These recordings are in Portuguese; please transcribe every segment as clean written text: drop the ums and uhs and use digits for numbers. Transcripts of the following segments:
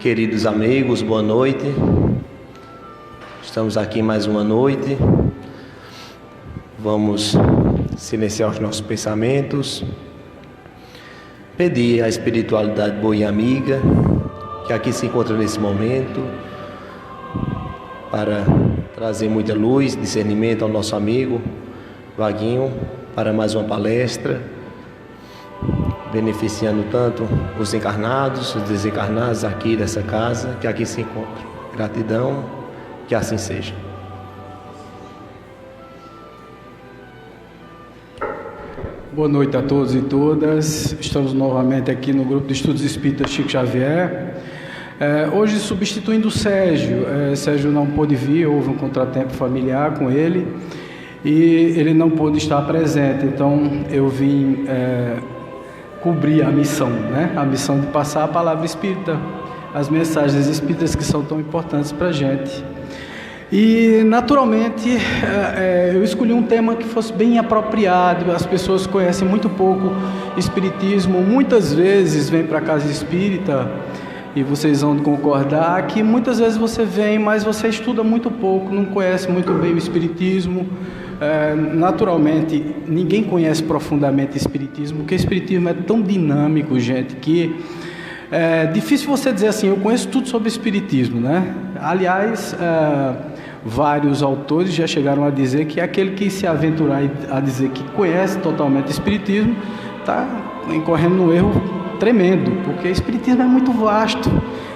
Queridos amigos, boa noite. Estamos aqui mais uma noite. Vamos silenciar os nossos pensamentos, pedir a espiritualidade boa e amiga que aqui se encontra nesse momento para trazer muita luz, discernimento ao nosso amigo Vaguinho para mais uma palestra, beneficiando tanto os encarnados, os desencarnados aqui dessa casa, que aqui se encontram. Gratidão, que assim seja. Boa noite a todos e todas. Estamos novamente aqui no Grupo de Estudos Espíritas Chico Xavier. Hoje substituindo o Sérgio. Sérgio não pôde vir, houve um contratempo familiar com ele e ele não pôde estar presente. Então eu vim cobrir a missão, né? A missão de passar a palavra espírita, as mensagens espíritas que são tão importantes para a gente. E naturalmente eu escolhi um tema que fosse bem apropriado. As pessoas conhecem muito pouco espiritismo, muitas vezes vêm para a casa espírita, e vocês vão concordar que muitas vezes você vem, mas você estuda muito pouco, não conhece muito bem o espiritismo. Naturalmente ninguém conhece profundamente o espiritismo, porque o espiritismo é tão dinâmico, gente, que é difícil você dizer assim, eu conheço tudo sobre espiritismo, né? Aliás, vários autores já chegaram a dizer que aquele que se aventurar a dizer que conhece totalmente o espiritismo está incorrendo num erro tremendo, porque o espiritismo é muito vasto,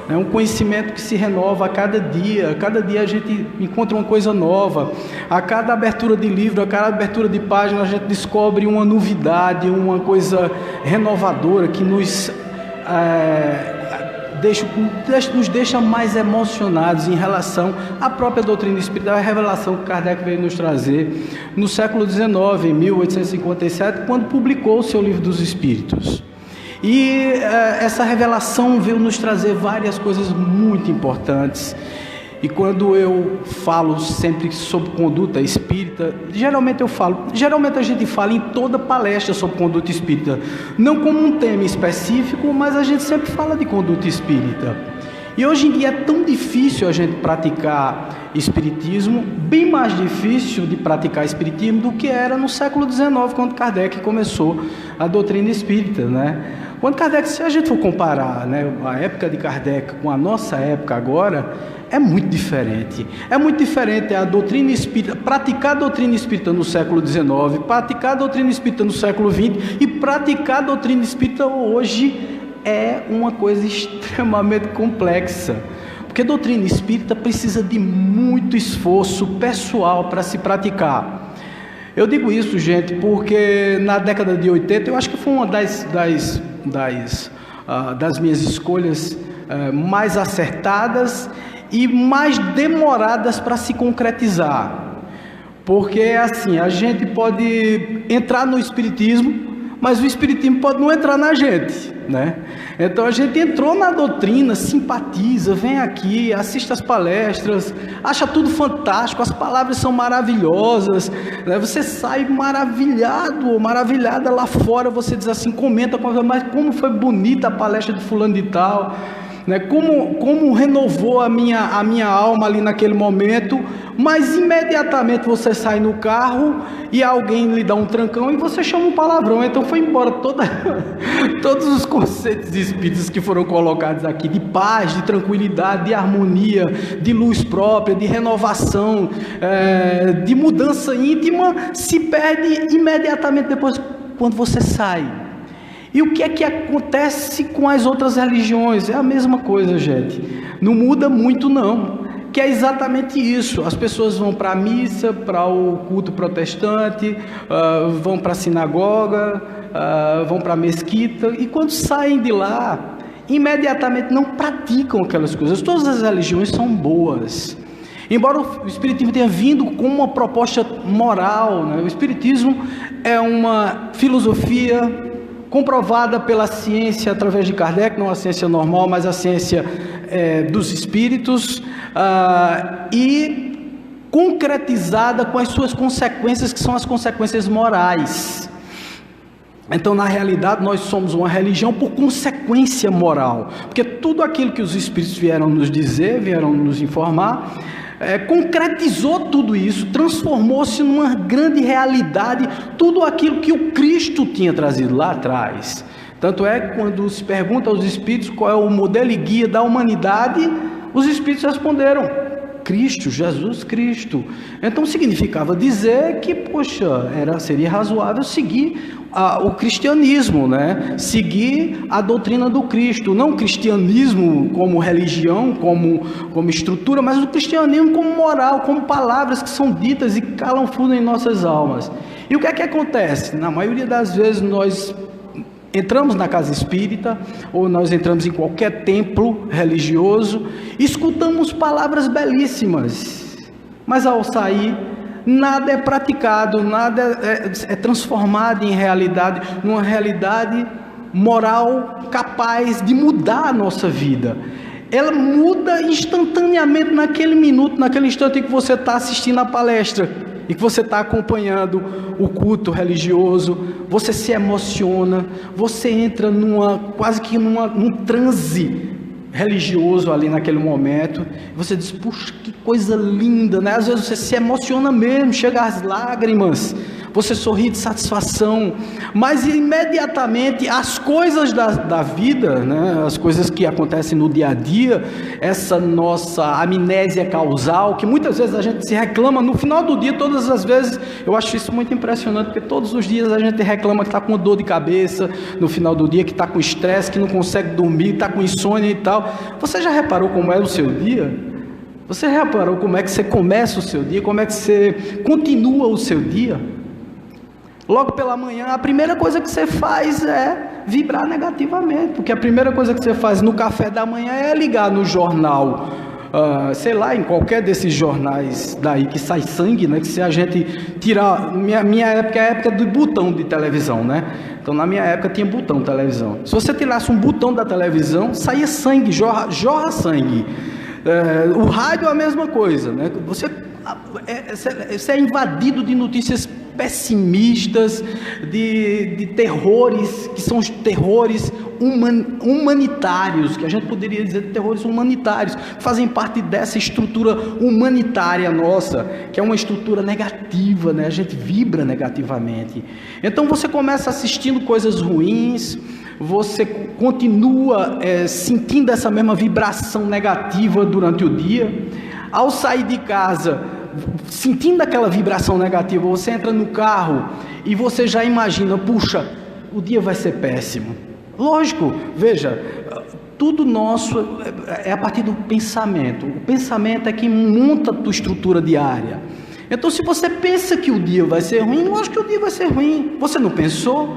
é um conhecimento que se renova a cada dia a gente encontra uma coisa nova, a cada abertura de livro, a cada abertura de página a gente descobre uma novidade, uma coisa renovadora que nos deixa mais emocionados em relação à própria doutrina espírita, a revelação que Kardec veio nos trazer no século XIX, em 1857, quando publicou o seu Livro dos Espíritos. E essa revelação veio nos trazer várias coisas muito importantes. E quando eu falo sempre sobre conduta espírita, geralmente a gente fala em toda palestra sobre conduta espírita, não como um tema específico, mas a gente sempre fala de conduta espírita. E hoje em dia é tão difícil a gente praticar espiritismo, bem mais difícil de praticar espiritismo do que era no século XIX, quando Kardec começou a doutrina espírita, né? Quando Kardec, se a gente for comparar, né, a época de Kardec com a nossa época agora, é muito diferente. É muito diferente a doutrina espírita, praticar a doutrina espírita no século XIX, praticar a doutrina espírita no século XX e praticar a doutrina espírita hoje é uma coisa extremamente complexa. Porque a doutrina espírita precisa de muito esforço pessoal para se praticar. Eu digo isso, gente, porque na década de 80, eu acho que foi uma das minhas escolhas mais acertadas e mais demoradas para se concretizar. Porque, assim, a gente pode entrar no espiritismo, mas o espiritismo pode não entrar na gente, né? Então a gente entrou na doutrina, simpatiza, vem aqui, assiste as palestras, acha tudo fantástico, as palavras são maravilhosas, né? Você sai maravilhado ou maravilhada lá fora, você diz assim, comenta, mas como foi bonita a palestra de fulano de tal, né? Como renovou a minha alma ali naquele momento, mas imediatamente você sai no carro e alguém lhe dá um trancão e você chama um palavrão. Então foi embora todos os conceitos espíritas que foram colocados aqui, de paz, de tranquilidade, de harmonia, de luz própria, de renovação, de mudança íntima, se perde imediatamente depois quando você sai. E o que é que acontece com as outras religiões? É a mesma coisa, gente. Não muda muito, não. Que é exatamente isso. As pessoas vão para a missa, para o culto protestante, vão para a sinagoga, vão para a mesquita, e quando saem de lá, imediatamente não praticam aquelas coisas. Todas as religiões são boas. Embora o Espiritismo tenha vindo com uma proposta moral, né? O Espiritismo é uma filosofia comprovada pela ciência através de Kardec, não a ciência normal, mas a ciência dos espíritos, e concretizada com as suas consequências, que são as consequências morais. Então, na realidade, nós somos uma religião por consequência moral, porque tudo aquilo que os Espíritos vieram nos dizer, vieram nos informar, concretizou tudo isso, transformou-se numa grande realidade, tudo aquilo que o Cristo tinha trazido lá atrás. Tanto é que quando se pergunta aos Espíritos qual é o modelo e guia da humanidade, os Espíritos responderam: Cristo, Jesus Cristo. Então significava dizer que, seria razoável seguir o cristianismo, né? Seguir a doutrina do Cristo, não o cristianismo como religião, como estrutura, mas o cristianismo como moral, como palavras que são ditas e calam fundo em nossas almas. E o que é que acontece? Na maioria das vezes nós entramos na casa espírita, ou nós entramos em qualquer templo religioso, escutamos palavras belíssimas, mas ao sair, nada é praticado, nada é transformado em realidade, numa realidade moral capaz de mudar a nossa vida. Ela muda instantaneamente naquele minuto, naquele instante em que você está assistindo a palestra, e que você está acompanhando o culto religioso, você se emociona, você entra quase que num transe religioso ali naquele momento, e você diz: puxa, que coisa linda, né? Às vezes você se emociona mesmo, chega às lágrimas, você sorri de satisfação, mas imediatamente as coisas da vida, né? As coisas que acontecem no dia a dia, essa nossa amnésia causal, que muitas vezes a gente se reclama no final do dia, todas as vezes. Eu acho isso muito impressionante, porque todos os dias a gente reclama que está com dor de cabeça no final do dia, que está com estresse, que não consegue dormir, está com insônia e tal. Você já reparou como é o seu dia? Você reparou como é que você começa o seu dia, como é que você continua o seu dia? Logo pela manhã, a primeira coisa que você faz é vibrar negativamente, porque a primeira coisa que você faz no café da manhã é ligar no jornal, em qualquer desses jornais daí que sai sangue, né? Que se a gente tirar, minha época é a época do botão de televisão, né? Então na minha época tinha botão de televisão. Se você tirasse um botão da televisão, saía sangue, jorra sangue. O rádio é a mesma coisa, né? Você é invadido de notícias pessimistas, de terrores, que são os terrores humanitários, que a gente poderia dizer terrores humanitários, que fazem parte dessa estrutura humanitária nossa, que é uma estrutura negativa, né? A gente vibra negativamente. Então você começa assistindo coisas ruins, você continua sentindo essa mesma vibração negativa durante o dia. Ao sair de casa, sentindo aquela vibração negativa, você entra no carro e você já imagina: puxa, o dia vai ser péssimo. Lógico, veja, tudo nosso é a partir do pensamento. O pensamento é que monta a tua estrutura diária. Então, se você pensa que o dia vai ser ruim, lógico que o dia vai ser ruim. Você não pensou?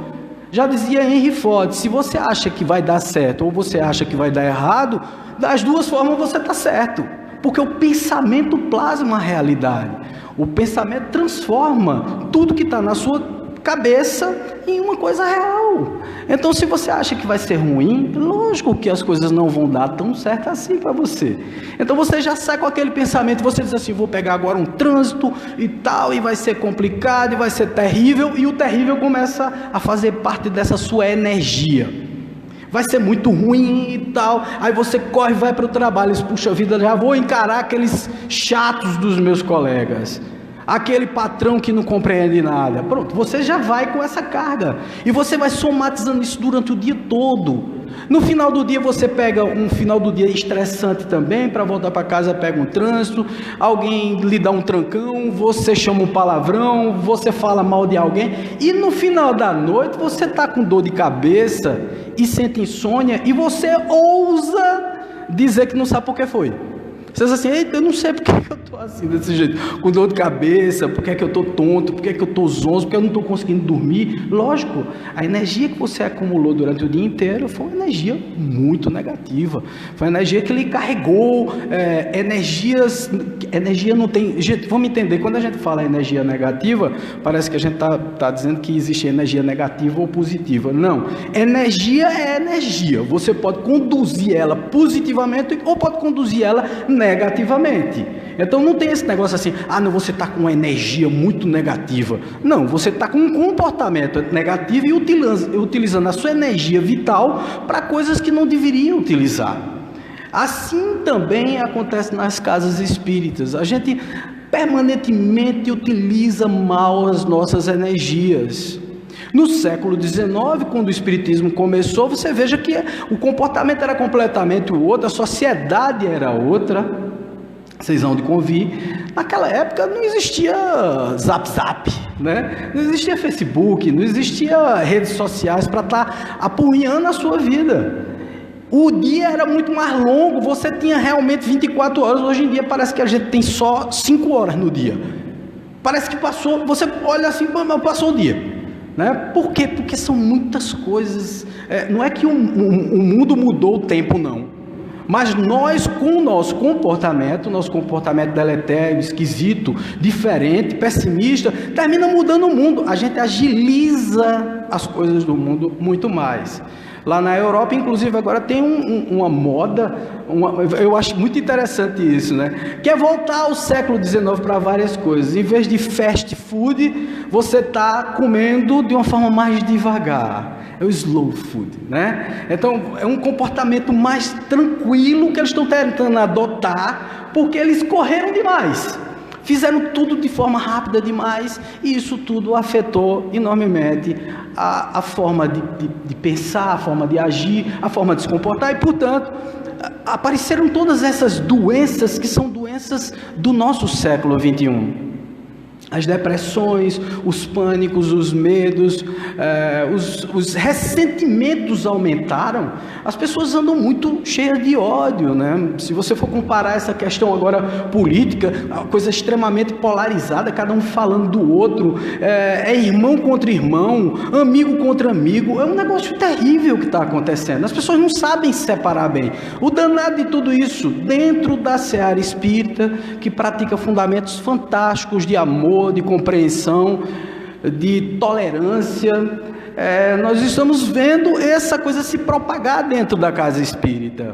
Já dizia Henry Ford: se você acha que vai dar certo ou você acha que vai dar errado, das duas formas você está certo. Porque o pensamento plasma a realidade. O pensamento transforma tudo que está na sua cabeça em uma coisa real. Então, se você acha que vai ser ruim, lógico que as coisas não vão dar tão certo assim para você. Então você já sai com aquele pensamento, você diz assim: vou pegar agora um trânsito e tal, e vai ser complicado, e vai ser terrível, e o terrível começa a fazer parte dessa sua energia. Vai ser muito ruim e tal. Aí você corre, vai para o trabalho, diz: puxa vida, já vou encarar aqueles chatos dos meus colegas, aquele patrão que não compreende nada. Pronto, você já vai com essa carga, e você vai somatizando isso durante o dia todo. No final do dia você pega um final do dia estressante também, para voltar para casa pega um trânsito, alguém lhe dá um trancão, você chama um palavrão, você fala mal de alguém, e no final da noite você está com dor de cabeça e sente insônia, e você ousa dizer que não sabe por que foi. Você diz assim: eita, eu não sei porque que eu estou assim, desse jeito, com dor de cabeça, porque que eu estou tonto, porque que eu estou zonzo, porque eu não estou conseguindo dormir. Lógico, a energia que você acumulou durante o dia inteiro foi uma energia muito negativa, foi uma energia que lhe carregou, energia não tem... Gente, vamos entender, quando a gente fala energia negativa, parece que a gente está dizendo que existe energia negativa ou positiva. Não, energia é energia, você pode conduzir ela positivamente ou pode conduzir ela negativamente. Então não tem esse negócio assim, não, você está com uma energia muito negativa. Não, você está com um comportamento negativo e utilizando a sua energia vital para coisas que não deveria utilizar. Assim também acontece nas casas espíritas. A gente permanentemente utiliza mal as nossas energias. No século XIX, quando o Espiritismo começou, você veja que o comportamento era completamente outro, a sociedade era outra. Vocês vão de convir. Naquela época não existia Zap, né? Não existia Facebook, não existia redes sociais para estar apunhando a sua vida. O dia era muito mais longo, você tinha realmente 24 horas. Hoje em dia parece que a gente tem só 5 horas no dia. Parece que passou, você olha assim, passou o dia, né? Por quê? Porque são muitas coisas. Não é que o mundo mudou o tempo, não. Mas nós, com o nosso comportamento deletério, esquisito, diferente, pessimista, termina mudando o mundo. A gente agiliza as coisas do mundo muito mais. Lá na Europa, inclusive, agora tem uma moda, eu acho muito interessante isso, né? Que é voltar ao século XIX para várias coisas. Em vez de fast food, você está comendo de uma forma mais devagar. É o slow food, né? Então, é um comportamento mais tranquilo que eles estão tentando adotar, porque eles correram demais. Fizeram tudo de forma rápida demais, e isso tudo afetou enormemente a forma de pensar, a forma de agir, a forma de se comportar, e, portanto, apareceram todas essas doenças que são doenças do nosso século XXI. As depressões, os pânicos, os medos, os ressentimentos aumentaram. As pessoas andam muito cheias de ódio, né? Se você for comparar essa questão agora política, uma coisa extremamente polarizada, cada um falando do outro, é irmão contra irmão, amigo contra amigo, é um negócio terrível que está acontecendo. As pessoas não sabem se separar bem. O danado de tudo isso, dentro da seara espírita, que pratica fundamentos fantásticos de amor, de compreensão, de tolerância, nós estamos vendo essa coisa se propagar dentro da casa espírita.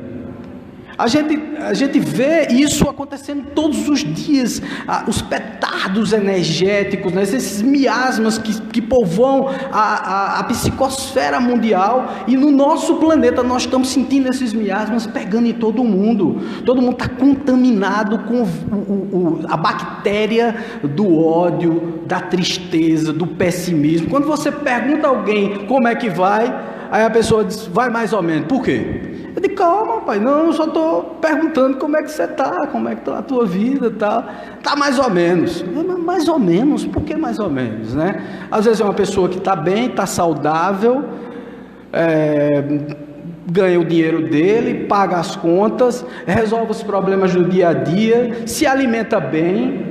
A gente vê isso acontecendo todos os dias, os petardos energéticos, né? Esses miasmas que povoam a psicosfera mundial, e no nosso planeta nós estamos sentindo esses miasmas pegando em todo mundo está contaminado com a bactéria do ódio, da tristeza, do pessimismo. Quando você pergunta a alguém como é que vai, aí a pessoa diz, vai mais ou menos. Por quê? Eu digo, calma, pai, não, eu só estou perguntando como é que você está, como é que está a tua vida, tá mais ou menos. Mais ou menos? Por que mais ou menos, né? Às vezes é uma pessoa que está bem, está saudável, ganha o dinheiro dele, paga as contas, resolve os problemas do dia a dia, se alimenta bem,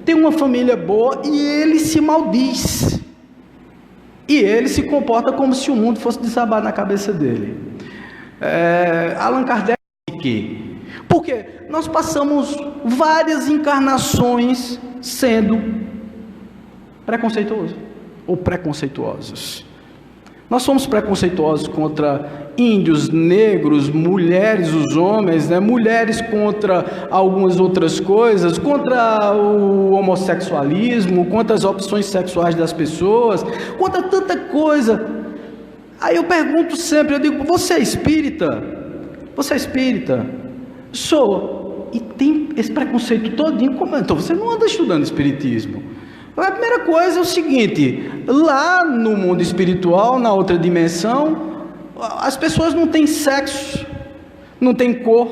tem uma família boa, e ele se maldiz. E ele se comporta como se o mundo fosse desabar na cabeça dele. Allan Kardec disse que, porque nós passamos várias encarnações sendo preconceituosos ou preconceituosos. Nós somos preconceituosos contra índios, negros, mulheres, os homens, né? Mulheres contra algumas outras coisas, contra o homossexualismo, contra as opções sexuais das pessoas, contra tanta coisa. Aí eu pergunto sempre, eu digo, você é espírita? Você é espírita? Sou. E tem esse preconceito todinho, como então você não anda estudando espiritismo? A primeira coisa é o seguinte, lá no mundo espiritual, na outra dimensão, as pessoas não têm sexo, não têm cor,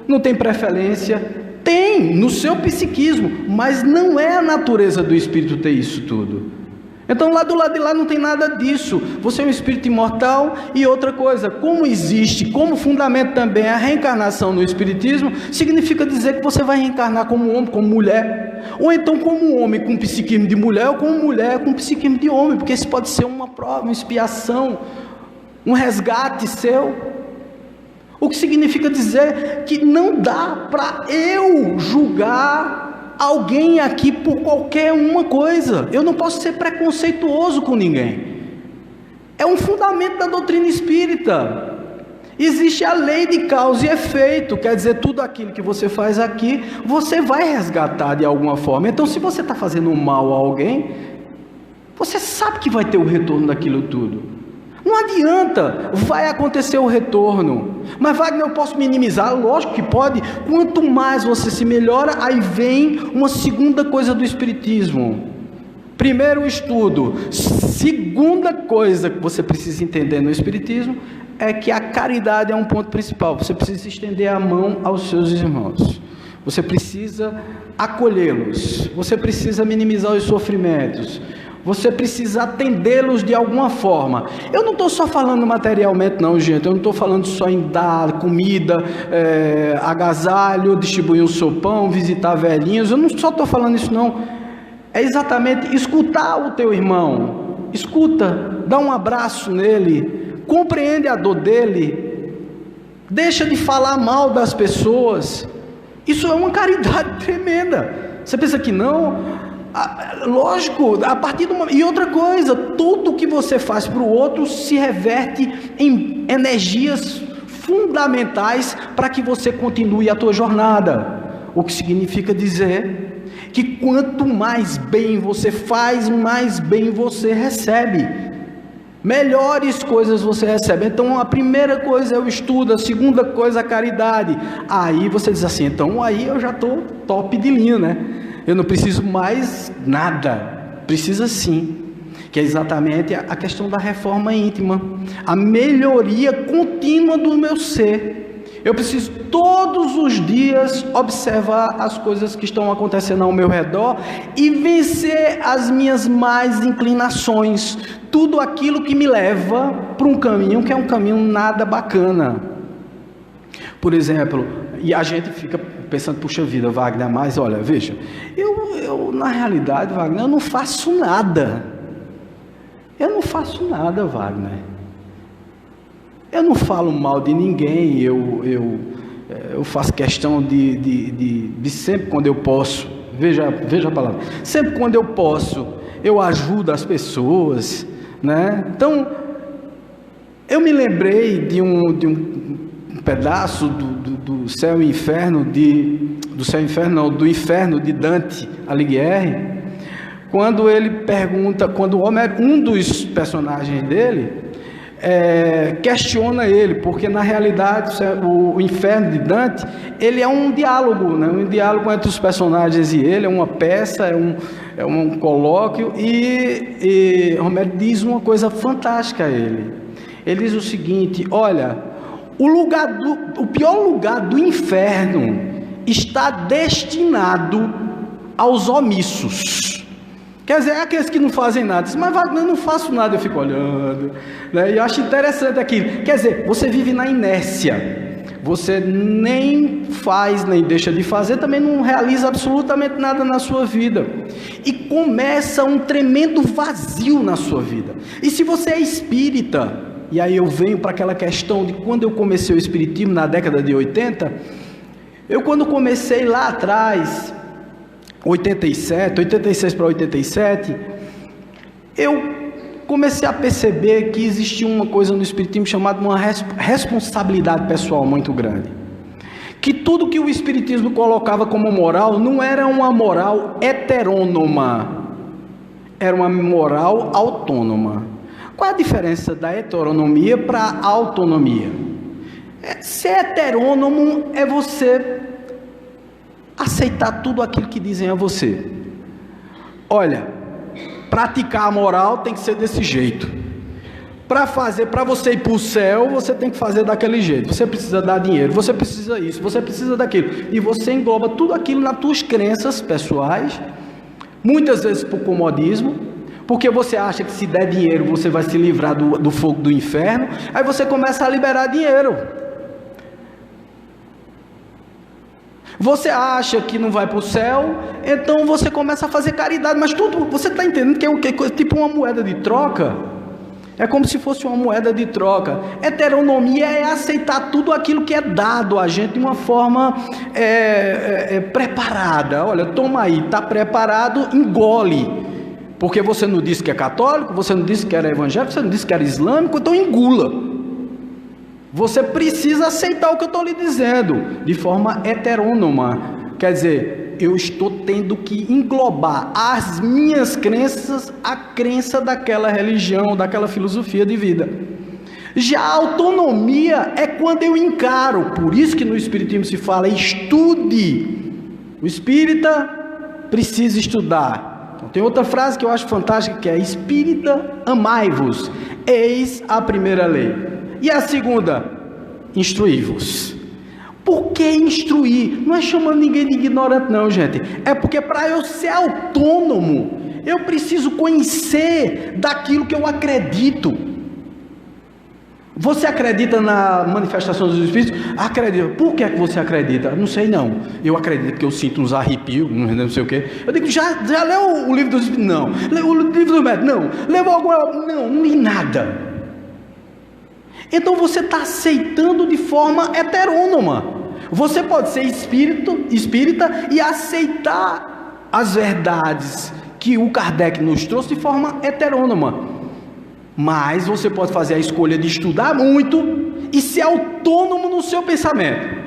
não têm preferência, tem no seu psiquismo, mas não é a natureza do espírito ter isso tudo. Então lá do lado de lá não tem nada disso, você é um espírito imortal. E outra coisa, como existe como fundamento também a reencarnação no espiritismo, significa dizer que você vai reencarnar como homem, como mulher, ou então como homem com psiquismo de mulher, ou como mulher com psiquismo de homem, porque isso pode ser uma prova, uma expiação, um resgate seu. O que significa dizer que não dá para eu julgar alguém aqui por qualquer uma coisa. Eu não posso ser preconceituoso com ninguém. É um fundamento da doutrina espírita. Existe a lei de causa e efeito, quer dizer, tudo aquilo que você faz aqui, você vai resgatar de alguma forma. Então, se você está fazendo mal a alguém, você sabe que vai ter o retorno daquilo tudo. Não adianta, vai acontecer o retorno. Mas Wagner, eu posso minimizar? Lógico que pode. Quanto mais você se melhora, aí vem uma segunda coisa do Espiritismo. Primeiro, o estudo. Segunda coisa que você precisa entender no Espiritismo é que a caridade é um ponto principal. Você precisa estender a mão aos seus irmãos. Você precisa acolhê-los. Você precisa minimizar os sofrimentos. Você precisa atendê-los de alguma forma. Eu não estou só falando materialmente não, gente. Eu não estou falando só em dar comida, agasalho, distribuir um sopão, visitar velhinhos. Eu não só estou falando isso não. É exatamente escutar o teu irmão. Escuta, dá um abraço nele. Compreende a dor dele, deixa de falar mal das pessoas. Isso é uma caridade tremenda. Você pensa que não? Lógico, a partir do momento. E outra coisa, tudo que você faz para o outro se reverte em energias fundamentais para que você continue a tua jornada. O que significa dizer que quanto mais bem você faz, mais bem você recebe. Melhores coisas você recebe. Então a primeira coisa é o estudo, a segunda coisa é a caridade. Aí você diz assim, então aí eu já estou top de linha, né? Eu não preciso mais nada. Precisa sim. Que é exatamente a questão da reforma íntima. A melhoria contínua do meu ser. Eu preciso todos os dias observar as coisas que estão acontecendo ao meu redor e vencer as minhas más inclinações. Tudo aquilo que me leva para um caminho que é um caminho nada bacana. Por exemplo, e a gente fica pensando, puxa vida, Wagner, mas olha, veja, eu na realidade, Wagner, eu não faço nada. Eu não faço nada, Wagner. Eu não falo mal de ninguém, eu faço questão de sempre quando eu posso, veja a palavra, sempre quando eu posso, eu ajudo as pessoas, né? Então, eu me lembrei de um pedaço do Céu e Inferno, do Inferno de Dante Alighieri, quando ele pergunta, quando um dos personagens dele questiona ele, porque na realidade o Inferno de Dante, ele é um diálogo, né? Um diálogo entre os personagens e ele, é uma peça, é um colóquio, e Homero diz uma coisa fantástica a ele. Ele diz o seguinte: olha, o pior lugar do inferno está destinado aos omissos. Quer dizer, é aqueles que não fazem nada. Diz, mas Wagner, eu não faço nada, eu fico olhando, né? E eu acho interessante aquilo. Quer dizer, você vive na inércia. Você nem faz, nem deixa de fazer, também não realiza absolutamente nada na sua vida. E começa um tremendo vazio na sua vida. E se você é espírita, e aí eu venho para aquela questão de quando eu comecei o espiritismo, na década de 80, quando comecei lá atrás, 86 para 87, eu comecei a perceber que existia uma coisa no espiritismo chamada uma responsabilidade pessoal muito grande. Que tudo que o espiritismo colocava como moral não era uma moral heterônoma, era uma moral autônoma. Qual é a diferença da heteronomia para a autonomia? Ser heterônomo é você aceitar tudo aquilo que dizem a você. Olha, praticar a moral tem que ser desse jeito. Para você ir para o céu, você tem que fazer daquele jeito. Você precisa dar dinheiro, você precisa isso, você precisa daquilo. E você engloba tudo aquilo nas tuas crenças pessoais, muitas vezes por comodismo, porque você acha que se der dinheiro você vai se livrar do fogo do inferno. Aí você começa a liberar dinheiro. Você acha que não vai para o céu, então você começa a fazer caridade, mas tudo, você está entendendo que é tipo uma moeda de troca? É como se fosse uma moeda de troca. Heteronomia é aceitar tudo aquilo que é dado a gente de uma forma preparada. Olha, toma aí, está preparado, engole. Porque você não disse que é católico, você não disse que era evangélico, você não disse que era islâmico, então engula. Você precisa aceitar o que eu estou lhe dizendo, de forma heterônoma. Quer dizer, eu estou tendo que englobar as minhas crenças, a crença daquela religião, daquela filosofia de vida. Já a autonomia é quando eu encaro, por isso que no Espiritismo se fala, estude. O espírita precisa estudar. Então, tem outra frase que eu acho fantástica, que é: espírita, amai-vos, eis a primeira lei. E a segunda, instruí-vos. Por que instruir? Não é chamando ninguém de ignorante não, gente. É porque para eu ser autônomo, eu preciso conhecer daquilo que eu acredito. Você acredita na manifestação dos Espíritos? Acredito. Por que é que você acredita? Não sei não. Eu acredito porque eu sinto uns arrepios, não sei o quê. Eu digo, já leu o livro dos Espíritos? Não. Leu o livro dos Médicos? Não. Levou alguma... Não li nada. Então você está aceitando de forma heterônoma. Você pode ser espírita e aceitar as verdades que o Kardec nos trouxe de forma heterônoma. Mas você pode fazer a escolha de estudar muito e ser autônomo no seu pensamento.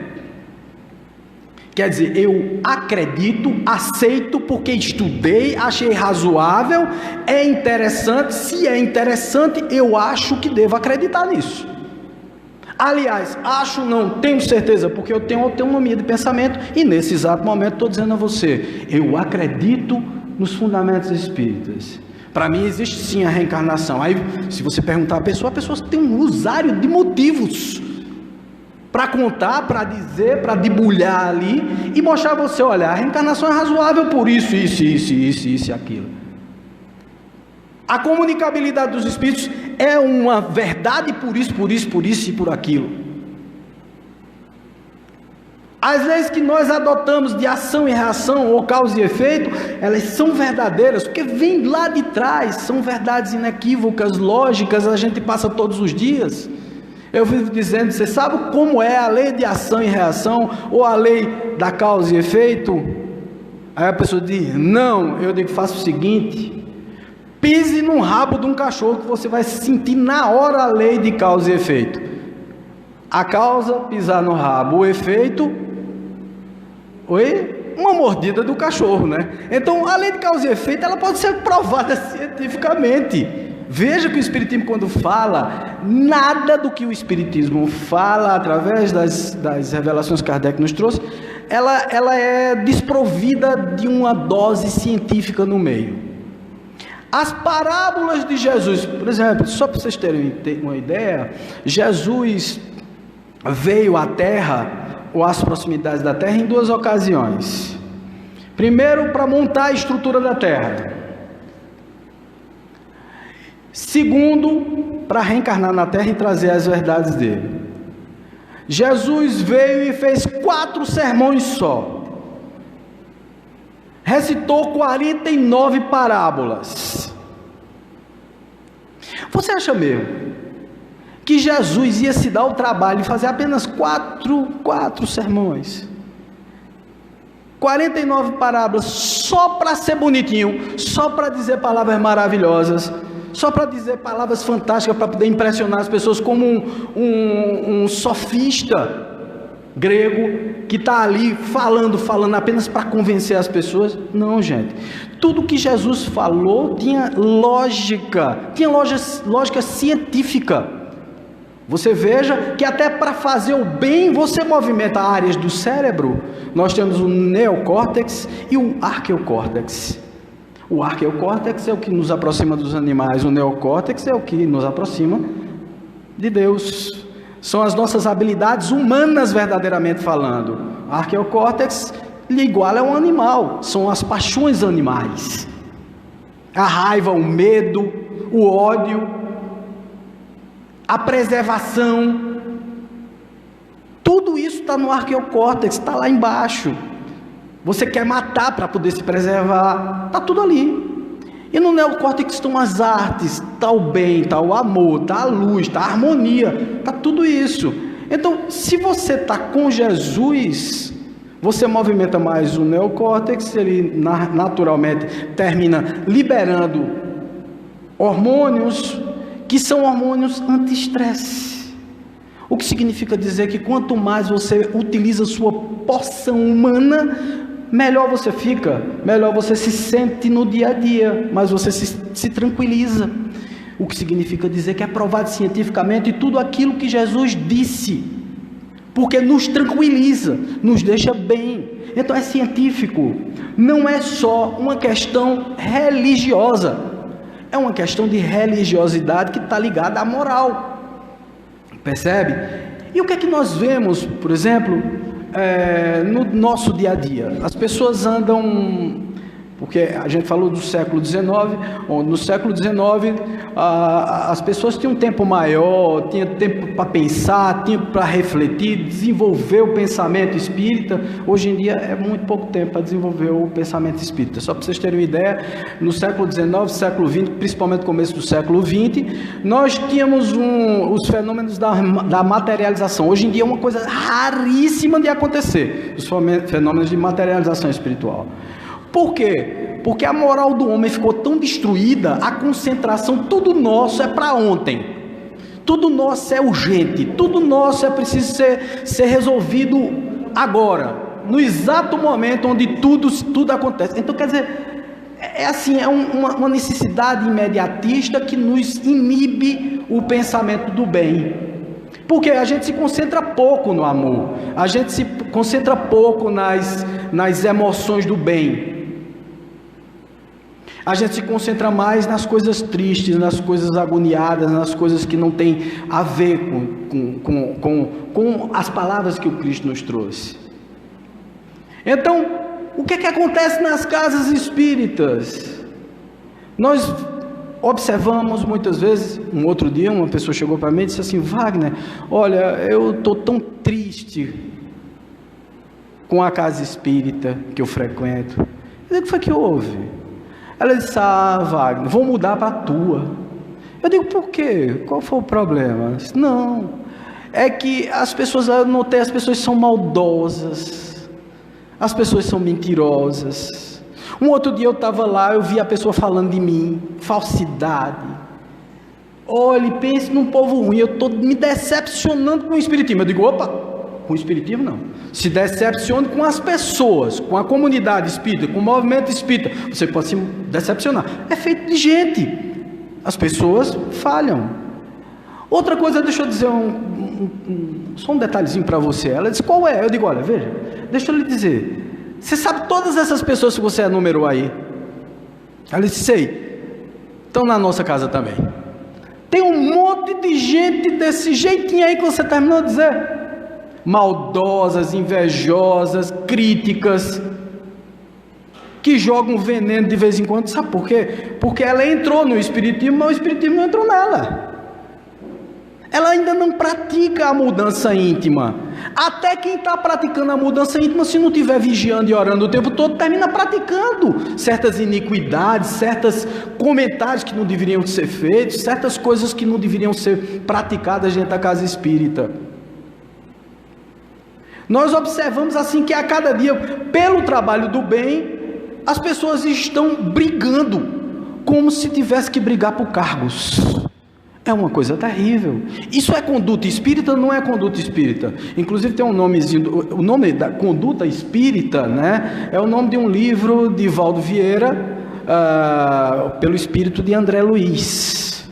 Quer dizer, eu acredito, aceito porque estudei, achei razoável, é interessante. Se é interessante, eu acho que devo acreditar nisso. Aliás, acho não, tenho certeza, porque eu tenho autonomia de pensamento e nesse exato momento estou dizendo a você, eu acredito nos fundamentos espíritas. Para mim existe sim a reencarnação. Aí se você perguntar à pessoa, a pessoa tem um rosário de motivos para contar, para dizer, para debulhar ali e mostrar a você, olha, a reencarnação é razoável por isso e aquilo. A comunicabilidade dos espíritos é uma verdade por isso e por aquilo. As leis que nós adotamos de ação e reação, ou causa e efeito, elas são verdadeiras, porque vem lá de trás, são verdades inequívocas, lógicas, a gente passa todos os dias. Eu vivo dizendo, você sabe como é a lei de ação e reação, ou a lei da causa e efeito? Aí a pessoa diz, não, eu digo, faça o seguinte, pise no rabo de um cachorro, que você vai sentir na hora a lei de causa e efeito. A causa, pisar no rabo, o efeito... uma mordida do cachorro, né? Então, a lei de causa e efeito, ela pode ser provada cientificamente. Veja que o Espiritismo, quando fala, nada do que o Espiritismo fala, através das revelações que Kardec nos trouxe, ela é desprovida de uma dose científica no meio. As parábolas de Jesus, por exemplo, só para vocês terem uma ideia, Jesus veio à Terra, ou às proximidades da Terra, em duas ocasiões. Primeiro, para montar a estrutura da Terra. Segundo, para reencarnar na Terra e trazer as verdades dele. Jesus veio e fez 4 sermões só. Recitou 49 parábolas. Você acha mesmo que Jesus ia se dar o trabalho de fazer apenas 4 sermões, 49 parábolas, só para ser bonitinho, só para dizer palavras maravilhosas, só para dizer palavras fantásticas, para poder impressionar as pessoas, como um sofista grego, que está ali falando apenas para convencer as pessoas? Não, gente, tudo que Jesus falou tinha lógica científica. Você veja que até para fazer o bem, você movimenta áreas do cérebro. Nós temos o neocórtex e o arqueocórtex. O arqueocórtex é o que nos aproxima dos animais, o neocórtex é o que nos aproxima de Deus. São as nossas habilidades humanas, verdadeiramente falando. O arqueocórtex igual a um animal, são as paixões animais. A raiva, o medo, o ódio, a preservação, tudo isso está no arqueocórtex, está lá embaixo. Você quer matar para poder se preservar, está tudo ali. E no neocórtex estão as artes, está o bem, está o amor, está a luz, está a harmonia, está tudo isso. Então, se você está com Jesus, você movimenta mais o neocórtex, ele naturalmente termina liberando hormônios, que são hormônios anti-estresse. O que significa dizer que quanto mais você utiliza sua porção humana, melhor você fica, melhor você se sente no dia a dia, mas você se tranquiliza. O que significa dizer que é provado cientificamente tudo aquilo que Jesus disse, porque nos tranquiliza, nos deixa bem. Então é científico, não é só uma questão religiosa, é uma questão de religiosidade que está ligada à moral, percebe? E o que é que nós vemos, por exemplo, no nosso dia a dia? As pessoas andam, porque a gente falou do século XIX, onde no século XIX as pessoas tinham um tempo maior, tinham tempo para pensar, tinham para refletir, desenvolver o pensamento espírita. Hoje em dia é muito pouco tempo para desenvolver o pensamento espírita. Só para vocês terem uma ideia, no século XIX, século XX, principalmente no começo do século XX, nós tínhamos os fenômenos da materialização. Hoje em dia é uma coisa raríssima de acontecer, os fenômenos de materialização espiritual. Por quê? Porque a moral do homem ficou tão destruída, a concentração, tudo nosso é para ontem, tudo nosso é urgente, tudo nosso é preciso ser resolvido agora, no exato momento onde tudo acontece. Então, quer dizer, é assim, é uma necessidade imediatista que nos inibe o pensamento do bem. Porque a gente se concentra pouco no amor, a gente se concentra pouco nas emoções do bem. A gente se concentra mais nas coisas tristes, nas coisas agoniadas, nas coisas que não têm a ver com as palavras que o Cristo nos trouxe. Então, o que é que acontece nas casas espíritas? Nós observamos muitas vezes. Um outro dia uma pessoa chegou para mim e disse assim: Wagner, olha, eu estou tão triste com a casa espírita que eu frequento. Eu digo: o que foi que houve? Ela disse: Wagner, vou mudar para a tua. Eu digo: por quê? Qual foi o problema? Ela disse: não, é que as pessoas, eu notei, as pessoas são maldosas, as pessoas são mentirosas. Um outro dia eu estava lá, eu vi a pessoa falando de mim, falsidade. Olhe, pense num povo ruim, eu estou me decepcionando com o espiritismo. Eu digo: opa, com o espiritismo não. Se decepcione com as pessoas, com a comunidade espírita, com o movimento espírita. Você pode se decepcionar. É feito de gente. As pessoas falham. Outra coisa, deixa eu dizer só um detalhezinho para você. Ela disse: qual é? Eu digo: olha, veja, deixa eu lhe dizer. Você sabe todas essas pessoas que você enumerou aí? Ela disse: sei. Estão na nossa casa também. Tem um monte de gente desse jeitinho aí que você terminou de dizer. Maldosas, invejosas, críticas, que jogam veneno de vez em quando. Sabe por quê? Porque ela entrou no espiritismo, mas o espiritismo não entrou nela. Ela ainda não pratica a mudança íntima. Até quem está praticando a mudança íntima, se não estiver vigiando e orando o tempo todo, termina praticando certas iniquidades, certos comentários que não deveriam ser feitos, certas coisas que não deveriam ser praticadas dentro da casa espírita. Nós observamos assim que a cada dia, pelo trabalho do bem, as pessoas estão brigando, como se tivesse que brigar por cargos. É uma coisa terrível. Isso é conduta espírita ou não é conduta espírita? Inclusive tem um nomezinho, o nome da conduta espírita, né? É o nome de um livro de Valdo Vieira, pelo espírito de André Luiz.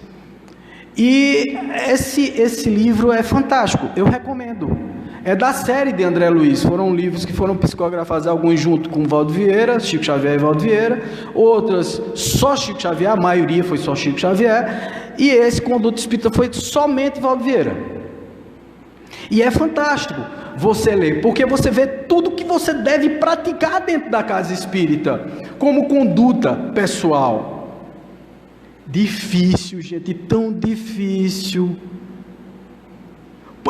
E esse livro é fantástico, eu recomendo. É da série de André Luiz, foram livros que foram psicografados, alguns junto com Valdo Vieira, Chico Xavier e Valdo Vieira, outras só Chico Xavier, a maioria foi só Chico Xavier, e esse Conduta Espírita foi somente Valdo Vieira. E é fantástico você ler, porque você vê tudo que você deve praticar dentro da casa espírita, como conduta pessoal. Difícil, gente, tão difícil.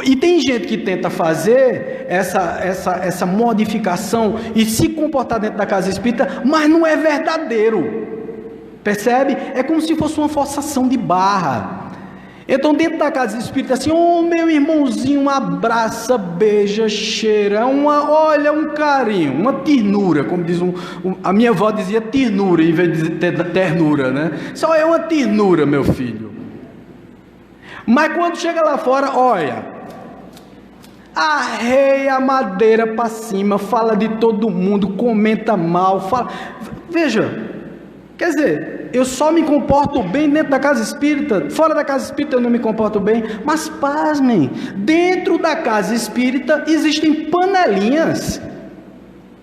E tem gente que tenta fazer essa modificação e se comportar dentro da casa espírita, mas não é verdadeiro. Percebe? É como se fosse uma forçação de barra. Então dentro da casa espírita, assim: ô meu irmãozinho, um abraça, beija, cheira, olha, um carinho, uma ternura, como diz a minha avó dizia ternura, em vez de ternura, né? Só é uma ternura, meu filho. Mas quando chega lá fora, olha, arreia a madeira para cima, fala de todo mundo, comenta mal, fala... Veja, quer dizer, eu só me comporto bem dentro da casa espírita, fora da casa espírita eu não me comporto bem, mas pasmem, dentro da casa espírita existem panelinhas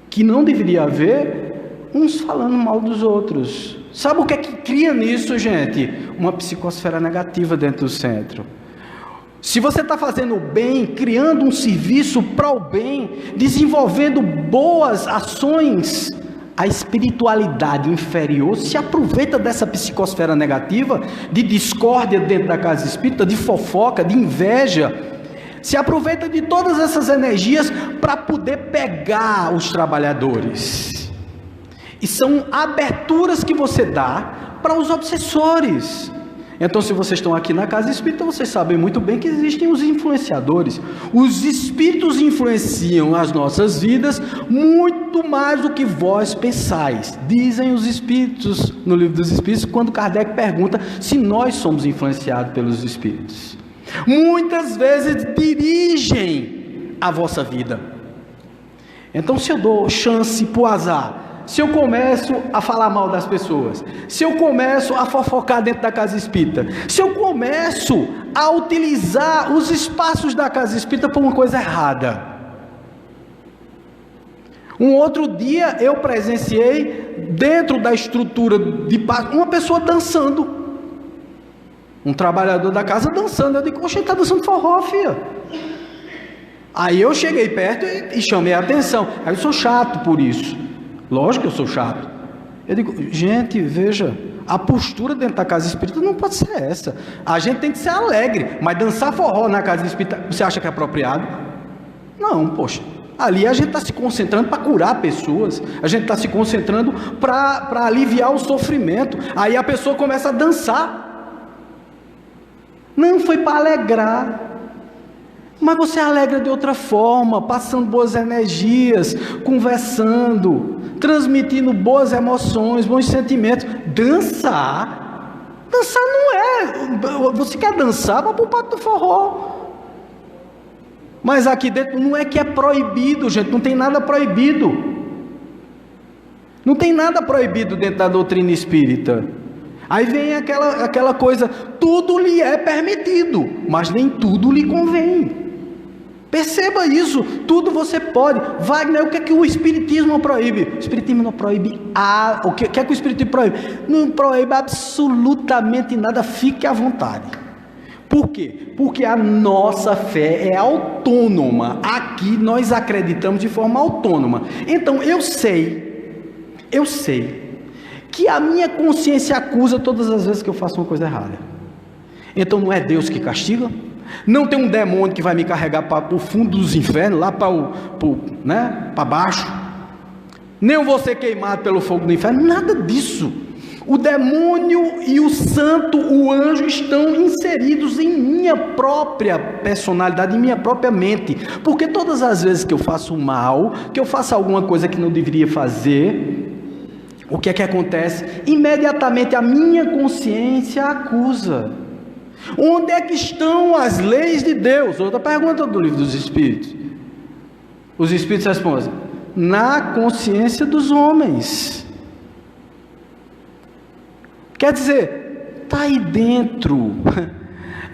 que não deveria haver, uns falando mal dos outros. Sabe o que é que cria nisso, gente? Uma psicosfera negativa dentro do centro. Se você está fazendo o bem, criando um serviço para o bem, desenvolvendo boas ações, a espiritualidade inferior se aproveita dessa psicosfera negativa, de discórdia dentro da casa espírita, de fofoca, de inveja, se aproveita de todas essas energias para poder pegar os trabalhadores. E são aberturas que você dá para os obsessores. Então, se vocês estão aqui na casa espírita, vocês sabem muito bem que existem os influenciadores. Os espíritos influenciam as nossas vidas muito mais do que vós pensais. Dizem os espíritos, no livro dos espíritos, quando Kardec pergunta se nós somos influenciados pelos espíritos. Muitas vezes dirigem a vossa vida. Então, se eu dou chance para o azar, se eu começo a falar mal das pessoas, se eu começo a fofocar dentro da casa espírita, se eu começo a utilizar os espaços da casa espírita por uma coisa errada. Um outro dia eu presenciei, dentro da estrutura de paz, uma pessoa dançando. Um trabalhador da casa dançando. Eu digo, oxe, ele está dançando forró, filha. Aí eu cheguei perto e chamei a atenção. Aí eu sou chato por isso. Lógico que eu sou chato. Eu digo, gente, veja, a postura dentro da casa espírita não pode ser essa. A gente tem que ser alegre, mas dançar forró na casa espírita, você acha que é apropriado? Não, poxa. Ali a gente está se concentrando para curar pessoas, a gente está se concentrando para aliviar o sofrimento. Aí a pessoa começa a dançar. Não, foi para alegrar. Mas você alegra de outra forma, passando boas energias, conversando, transmitindo boas emoções, bons sentimentos. Dançar não é... Você quer dançar, vai para o pátio do forró. Mas aqui dentro não é que é proibido, gente, não tem nada proibido. Não tem nada proibido dentro da doutrina espírita. Aí vem aquela coisa, tudo lhe é permitido, mas nem tudo lhe convém. Perceba isso, tudo você pode. Wagner, o que é que o Espiritismo proíbe? O Espiritismo não proíbe o que é que o Espiritismo proíbe? Não proíbe absolutamente nada, fique à vontade. Por quê? Porque a nossa fé é autônoma. Aqui nós acreditamos de forma autônoma. Então eu sei que a minha consciência acusa todas as vezes que eu faço uma coisa errada. Então não é Deus que castiga? Não tem um demônio que vai me carregar para o fundo dos infernos, lá para baixo? Nem eu vou ser queimado pelo fogo do inferno, nada disso. O demônio e o santo, o anjo, estão inseridos em minha própria personalidade, em minha própria mente. Porque todas as vezes que eu faço mal, que eu faço alguma coisa que não deveria fazer, o que é que acontece? Imediatamente a minha consciência acusa. Onde é que estão as leis de Deus? Outra pergunta do livro dos Espíritos. Os Espíritos respondem: na consciência dos homens. Quer dizer, está aí dentro.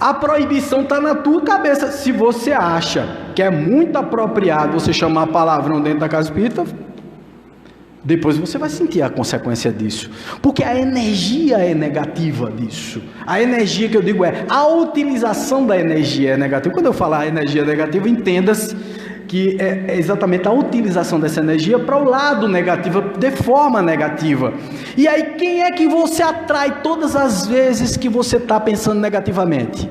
A proibição está na tua cabeça. Se você acha que é muito apropriado você chamar palavrão dentro da casa espírita, depois você vai sentir a consequência disso, porque a energia é negativa disso. A energia que eu digo a utilização da energia é negativa. Quando eu falar energia negativa, entenda-se que é exatamente a utilização dessa energia para o lado negativo, de forma negativa. E aí quem é que você atrai todas as vezes que você está pensando negativamente?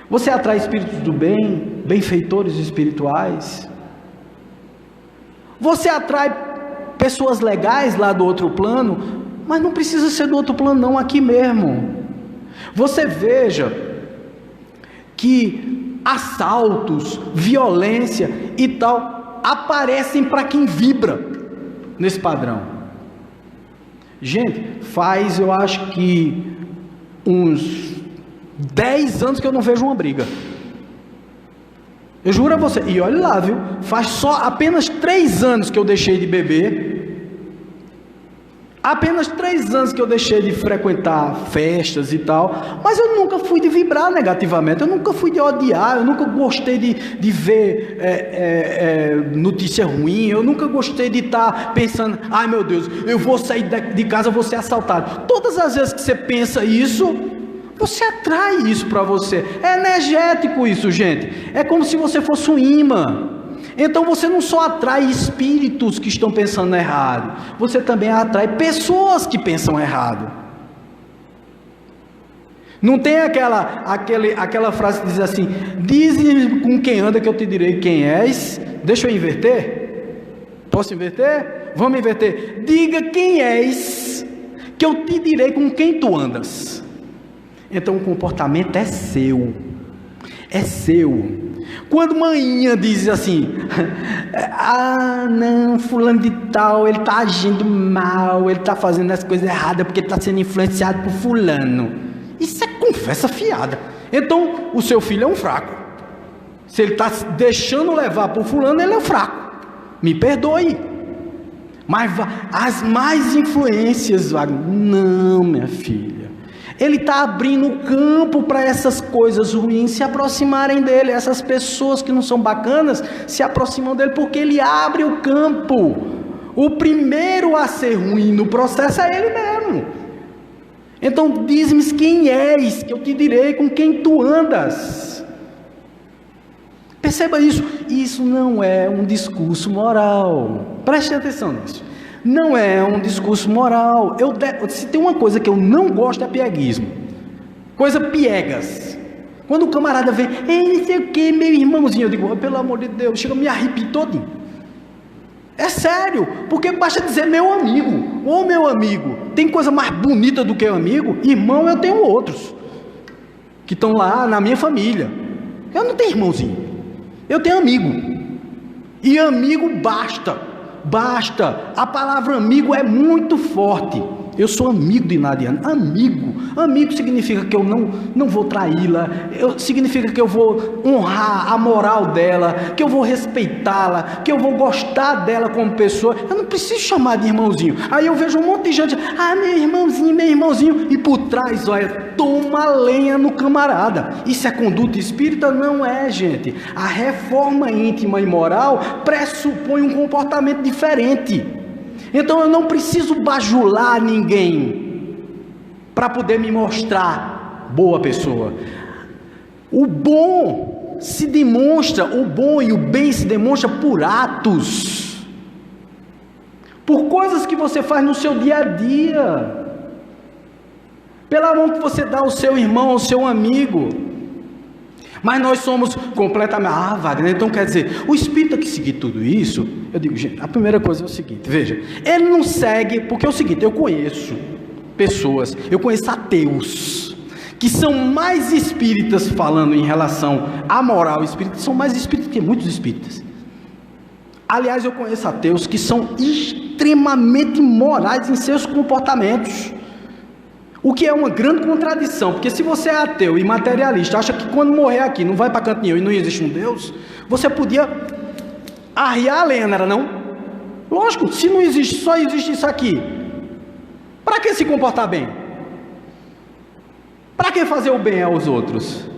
Você atrai espíritos do bem, benfeitores espirituais. Você atrai pessoas legais lá do outro plano, mas não precisa ser do outro plano não, aqui mesmo. Você veja que assaltos, violência e tal, aparecem para quem vibra nesse padrão. Gente, faz eu acho que uns 10 anos que eu não vejo uma briga. Eu juro a você, e olha lá, viu? Faz só apenas 3 anos que eu deixei de beber. Apenas 3 anos que eu deixei de frequentar festas e tal, mas eu nunca fui de vibrar negativamente, eu nunca fui de odiar, eu nunca gostei de ver notícia ruim, eu nunca gostei de estar pensando, ai meu Deus, eu vou sair de casa, eu vou ser assaltado. Todas as vezes que você pensa isso, você atrai isso para você. É energético isso, gente. É como se você fosse um imã. Então você não só atrai espíritos que estão pensando errado, você também atrai pessoas que pensam errado. Não tem aquela frase que diz assim: dize com quem anda que eu te direi quem és. Deixa eu inverter? Posso inverter? Vamos inverter. Diga quem és, que eu te direi com quem tu andas. Então o comportamento é seu. É seu. Quando manhã diz assim: ah não, fulano de tal, ele está agindo mal, ele está fazendo as coisas erradas porque está sendo influenciado por fulano. Isso é conversa fiada. Então o seu filho é um fraco. Se ele está deixando levar por fulano, ele é um fraco. Me perdoe. Mas as mais influências, Wagner, não, minha filha. Ele está abrindo o campo para essas coisas ruins se aproximarem dele. Essas pessoas que não são bacanas se aproximam dele porque ele abre o campo. O primeiro a ser ruim no processo é ele mesmo. Então diz-me quem és, que eu te direi com quem tu andas. Perceba isso. Isso não é um discurso moral. Preste atenção nisso. Não é um discurso moral. Se tem uma coisa que eu não gosto é pieguismo. Coisa piegas. Quando o camarada vem, ei, não sei o que, meu irmãozinho, eu digo, oh, pelo amor de Deus, chega a me arrepiar todinho. É sério, porque basta dizer meu amigo, ô meu amigo. Tem coisa mais bonita do que amigo? Irmão, eu tenho outros que estão lá na minha família. Eu não tenho irmãozinho, eu tenho amigo. E amigo basta. Basta, a palavra amigo é muito forte. Eu sou amigo de Nadiane. Amigo significa que eu não vou traí-la, significa que eu vou honrar a moral dela, que eu vou respeitá-la, que eu vou gostar dela como pessoa. Eu não preciso chamar de irmãozinho. Aí eu vejo um monte de gente, meu irmãozinho, e por trás, olha, toma lenha no camarada. Isso é conduta espírita? Não é, gente. A reforma íntima e moral pressupõe um comportamento diferente. Então eu não preciso bajular ninguém para poder me mostrar boa pessoa. O bom se demonstra, o bom e o bem se demonstra por atos, por coisas que você faz no seu dia a dia, pela mão que você dá ao seu irmão, ao seu amigo. Mas nós somos completamente, Wagner, então quer dizer, o espírita que seguir tudo isso, eu digo, gente, a primeira coisa é o seguinte, veja, ele não segue, porque é o seguinte, eu conheço pessoas, eu conheço ateus, que são mais espíritas falando em relação à moral espírita, são mais espíritas que muitos espíritas. Aliás, eu conheço ateus que são extremamente morais em seus comportamentos. O que é uma grande contradição, porque se você é ateu e materialista, acha que quando morrer aqui não vai para canto nenhum e não existe um Deus, você podia arriar a lenha, não era não? Lógico, se não existe, só existe isso aqui, para que se comportar bem? Para que fazer o bem aos outros?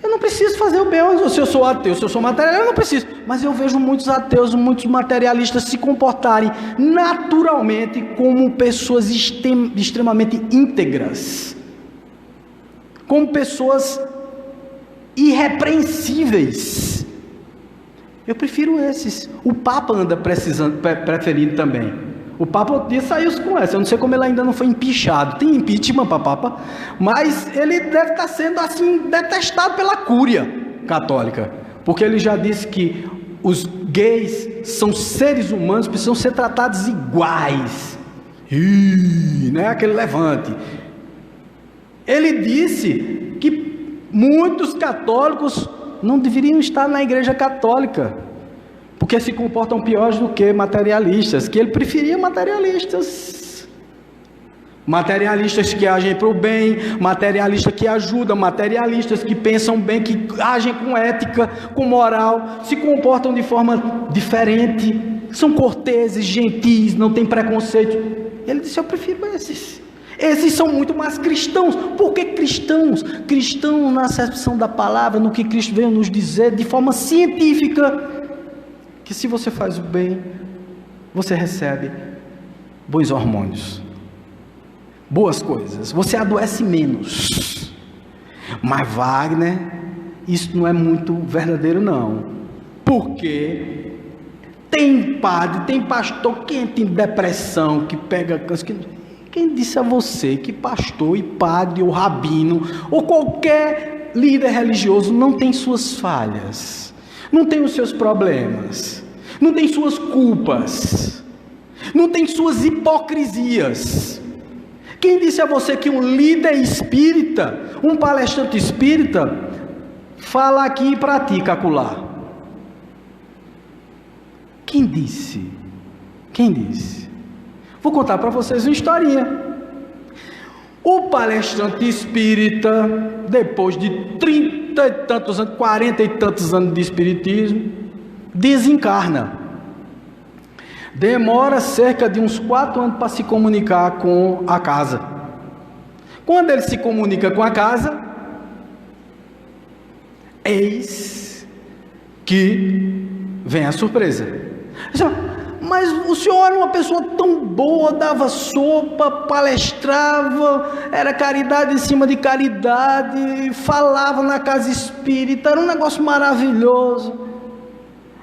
Eu não preciso fazer o bem aos outros. Se eu sou ateu, se eu sou materialista, eu não preciso. Mas eu vejo muitos ateus, muitos materialistas se comportarem naturalmente como pessoas extremamente íntegras, como pessoas irrepreensíveis. Eu prefiro esses. O Papa anda preferindo também. O Papa outro dia saiu com essa. Eu não sei como ele ainda não foi empichado. Tem impeachment para Papa, mas ele deve estar sendo assim detestado pela cúria católica, porque ele já disse que os gays são seres humanos, precisam ser tratados iguais. Né? Aquele levante. Ele disse que muitos católicos não deveriam estar na igreja católica, porque se comportam piores do que materialistas, que ele preferia materialistas. Materialistas que agem para o bem, materialistas que ajudam, materialistas que pensam bem, que agem com ética, com moral, se comportam de forma diferente, são corteses, gentis, não têm preconceito. Ele disse: eu prefiro esses. Esses são muito mais cristãos. Por que cristãos? Cristãos na acepção da palavra, no que Cristo veio nos dizer de forma científica, que se você faz o bem, você recebe bons hormônios, boas coisas, você adoece menos. Mas Wagner, isso não é muito verdadeiro não, porque tem padre, tem pastor que entra em depressão, que pega câncer. Quem disse a você que pastor e padre ou rabino ou qualquer líder religioso não tem suas falhas, não tem os seus problemas, não tem suas culpas, não tem suas hipocrisias? Quem disse a você que um líder espírita, um palestrante espírita, fala aqui e pratica acolá? Quem disse? Quem disse? Vou contar para vocês uma historinha. O palestrante espírita, depois de 30 e tantos anos, 40 e tantos anos de espiritismo, desencarna. Demora cerca de uns 4 anos para se comunicar com a casa. Quando ele se comunica com a casa, eis que vem a surpresa. Mas o senhor era uma pessoa tão boa, dava sopa, palestrava, era caridade em cima de caridade, falava na casa espírita, era um negócio maravilhoso.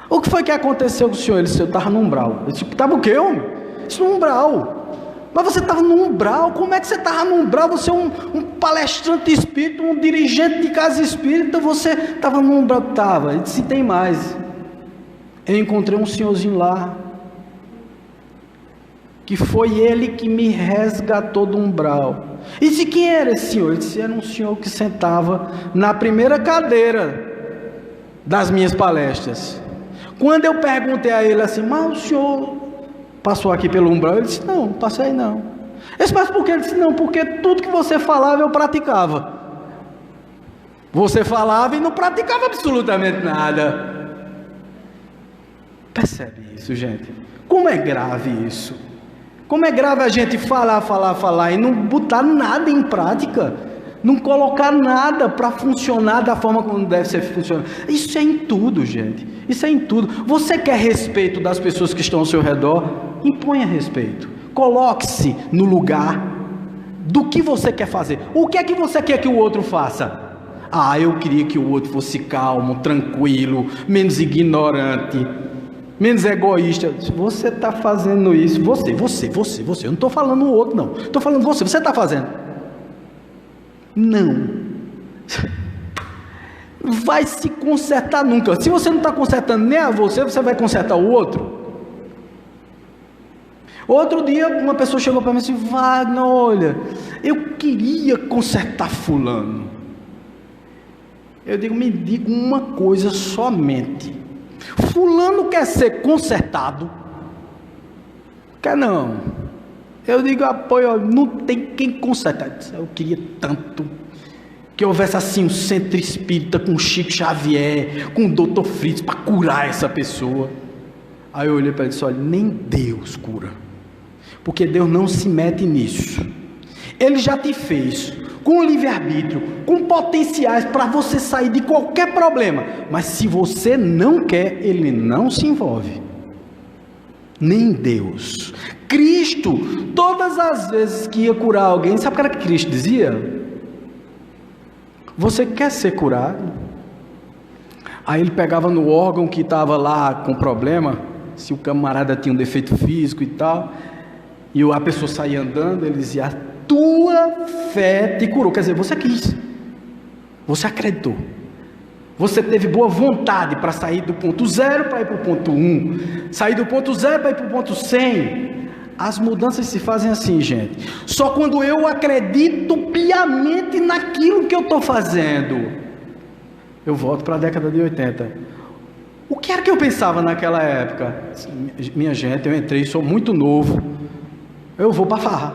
O que foi que aconteceu com o senhor? Ele disse: eu estava no umbral. Eu disse: estava o quê, homem? Isso no umbral. Mas você estava no umbral? Como é que você estava no umbral? Você é um palestrante espírita, um dirigente de casa espírita, você estava no umbral? Estava. Ele disse: tem mais. Eu encontrei um senhorzinho lá, que foi ele que me resgatou do umbral. E disse: quem era esse senhor? Ele disse: era um senhor que sentava na primeira cadeira das minhas palestras. Quando eu perguntei a ele assim: mas o senhor passou aqui pelo umbral? Ele disse: não, passei não. Eu disse: mas por que? Ele disse: não, porque tudo que você falava eu praticava. Você falava e não praticava absolutamente nada. Percebe isso, gente? Como é grave isso? Como é grave a gente falar e não botar nada em prática, não colocar nada para funcionar da forma como deve ser funcionado. Isso é em tudo, gente. Isso é em tudo. Você quer respeito das pessoas que estão ao seu redor? Imponha respeito. Coloque-se no lugar do que você quer fazer. O que é que você quer que o outro faça? Ah, eu queria que o outro fosse calmo, tranquilo, menos ignorante, menos egoísta. Você está fazendo isso, você, eu não estou falando o outro não, estou falando você está fazendo. Não vai se consertar nunca. Se você não está consertando nem a você vai consertar o outro? Outro dia uma pessoa chegou para mim e disse: Wagner, olha, eu queria consertar fulano. Eu digo: me diga uma coisa somente: fulano quer ser consertado? Quer não? Eu digo: apoio, não tem quem consertar. Eu queria tanto que houvesse assim um centro espírita com Chico Xavier, com o Dr. Fritz, para curar essa pessoa. Aí eu olhei para ele e disse: olha, nem Deus cura, porque Deus não se mete nisso. Ele já te fez com livre-arbítrio, com potenciais para você sair de qualquer problema, mas se você não quer, Ele não se envolve. Nem Deus. Cristo, todas as vezes que ia curar alguém, sabe o que era que Cristo dizia? Você quer ser curado? Aí ele pegava no órgão que estava lá com problema, se o camarada tinha um defeito físico e tal, e a pessoa saía andando, ele dizia: a tua fé te curou. Quer dizer, você quis, você acreditou, você teve boa vontade para sair do ponto 0 para ir para o ponto 1, sair do ponto 0 para ir para o ponto 100. As mudanças se fazem assim, gente, só quando eu acredito piamente naquilo que eu estou fazendo. Eu volto para a década de 80. O que era que eu pensava naquela época? Minha gente, eu entrei, sou muito novo, eu vou para farra.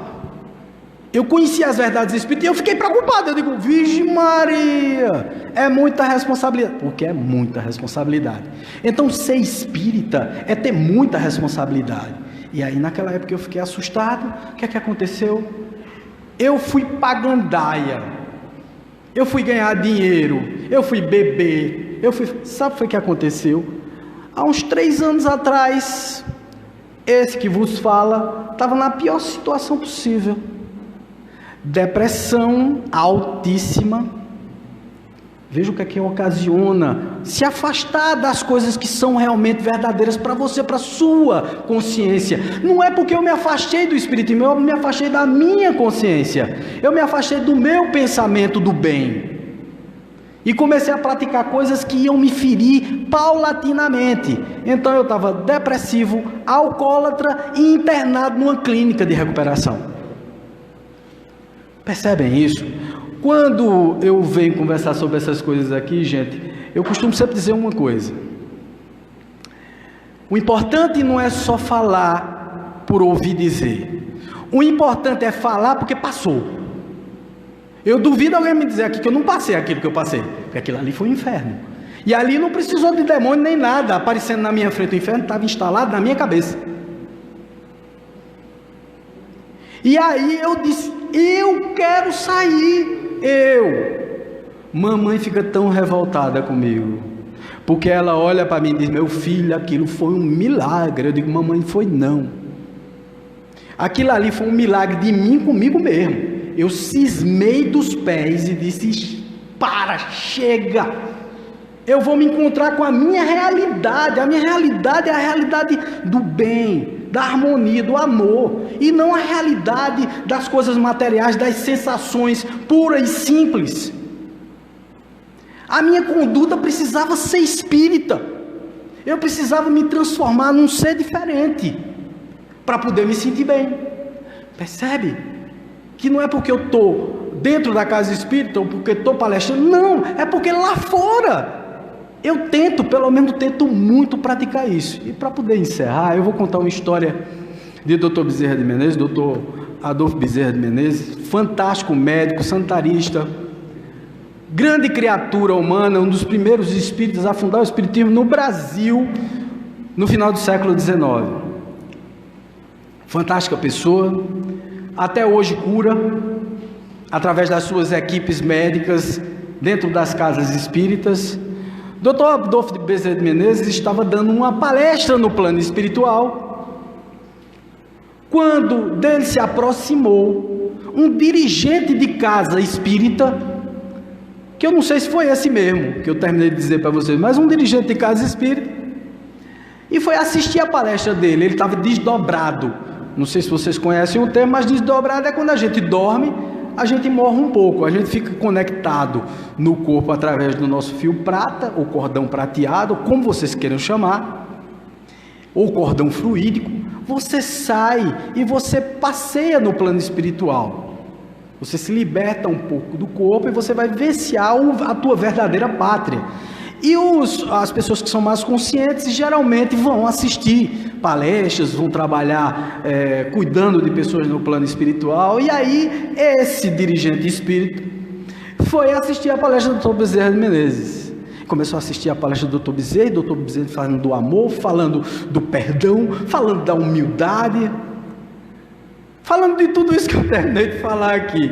Eu conheci as verdades espíritas e eu fiquei preocupado. Eu digo, Virgem Maria, é muita responsabilidade. Porque é muita responsabilidade. Então, ser espírita é ter muita responsabilidade. E aí, naquela época, eu fiquei assustado. O que é que aconteceu? Eu fui pra gandaia. Eu fui ganhar dinheiro. Eu fui beber. Sabe o que aconteceu? Há uns 3 anos atrás, esse que vos fala estava na pior situação possível. Depressão altíssima. Veja o que é que ocasiona. Se afastar das coisas que são realmente verdadeiras para você, para sua consciência. Não é porque eu me afastei do espiritismo, eu me afastei da minha consciência. Eu me afastei do meu pensamento do bem. E comecei a praticar coisas que iam me ferir paulatinamente. Então eu estava depressivo, alcoólatra e internado numa clínica de recuperação. Percebem isso? Quando eu venho conversar sobre essas coisas aqui, gente, eu costumo sempre dizer uma coisa. O importante não é só falar por ouvir dizer. O importante é falar porque passou. Eu duvido alguém me dizer aqui que eu não passei aquilo que eu passei, porque aquilo ali foi um inferno. E ali não precisou de demônio nem nada aparecendo na minha frente. O inferno estava instalado na minha cabeça. E aí eu disse, eu quero sair. Mamãe fica tão revoltada comigo, porque ela olha para mim e diz, meu filho, aquilo foi um milagre. Eu digo, mamãe, foi não. Aquilo ali foi um milagre de mim comigo mesmo. Eu cismei dos pés e disse, para, chega. Eu vou me encontrar com a minha realidade. A minha realidade é a realidade do bem, da harmonia, do amor, e não a realidade das coisas materiais, das sensações puras e simples. A minha conduta precisava ser espírita. Eu precisava me transformar num ser diferente para poder me sentir bem. Percebe? Que não é porque eu estou dentro da casa espírita ou porque estou palestrando, não, é porque lá fora eu tento, pelo menos tento muito praticar isso. E para poder encerrar, eu vou contar uma história de Dr. Bezerra de Menezes, Dr. Adolfo Bezerra de Menezes, fantástico médico, sanitarista, grande criatura humana, um dos primeiros espíritas a fundar o espiritismo no Brasil, no final do século XIX. Fantástica pessoa, até hoje cura, através das suas equipes médicas, dentro das casas espíritas. Dr. Adolfo Bezerra de Menezes estava dando uma palestra no plano espiritual, quando dele se aproximou um dirigente de casa espírita, que eu não sei se foi esse mesmo, que eu terminei de dizer para vocês, mas um dirigente de casa espírita, e foi assistir a palestra dele. Ele estava desdobrado. Não sei se vocês conhecem o termo, mas desdobrado é quando a gente dorme, a gente morre um pouco, a gente fica conectado no corpo através do nosso fio prata, ou cordão prateado, como vocês queiram chamar, ou cordão fluídico. Você sai e você passeia no plano espiritual. Você se liberta um pouco do corpo e você vai vivenciar a tua verdadeira pátria. E as pessoas que são mais conscientes geralmente vão assistir palestras, vão trabalhar cuidando de pessoas no plano espiritual. E aí esse dirigente espírita foi assistir a palestra do Dr. Bezerra de Menezes. Começou a assistir a palestra do Dr. Bezerra, Dr. Bezerra falando do amor, falando do perdão, falando da humildade, falando de tudo isso que eu terminei de falar aqui.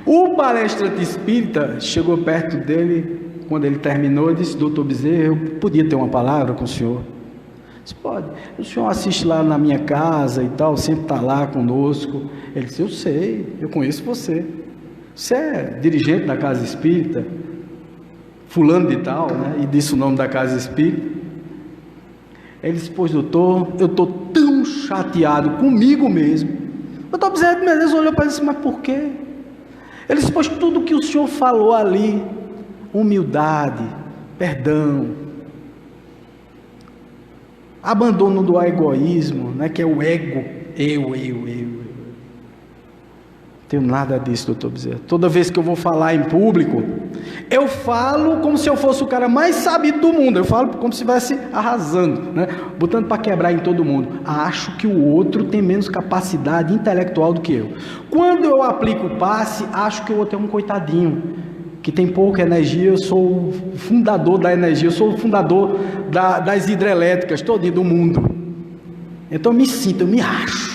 O palestrante espírita chegou perto dele, quando ele terminou, e disse, doutor Bezerra, eu podia ter uma palavra com o senhor? Disse, pode. O senhor assiste lá na minha casa e tal, sempre está lá conosco. Ele disse, eu sei, eu conheço você. Você é dirigente da casa espírita, fulano de tal, né? E disse o nome da casa espírita. Ele disse, pois doutor, eu estou tão chateado comigo mesmo. O doutor Bezerra de Menezes olhou para ele e disse, mas por quê? Ele disse, pois tudo que o senhor falou ali, humildade, perdão, abandono do egoísmo, né, que é o ego, eu. Tenho nada disso, doutor Bezerra. Toda vez que eu vou falar em público, eu falo como se eu fosse o cara mais sabido do mundo. Eu falo como se estivesse arrasando, né? Botando para quebrar em todo mundo. Acho que o outro tem menos capacidade intelectual do que eu. Quando eu aplico o passe, acho que o outro é um coitadinho, que tem pouca energia. Eu sou o fundador da energia, eu sou o fundador das hidrelétricas, todinho do mundo. Então eu me acho.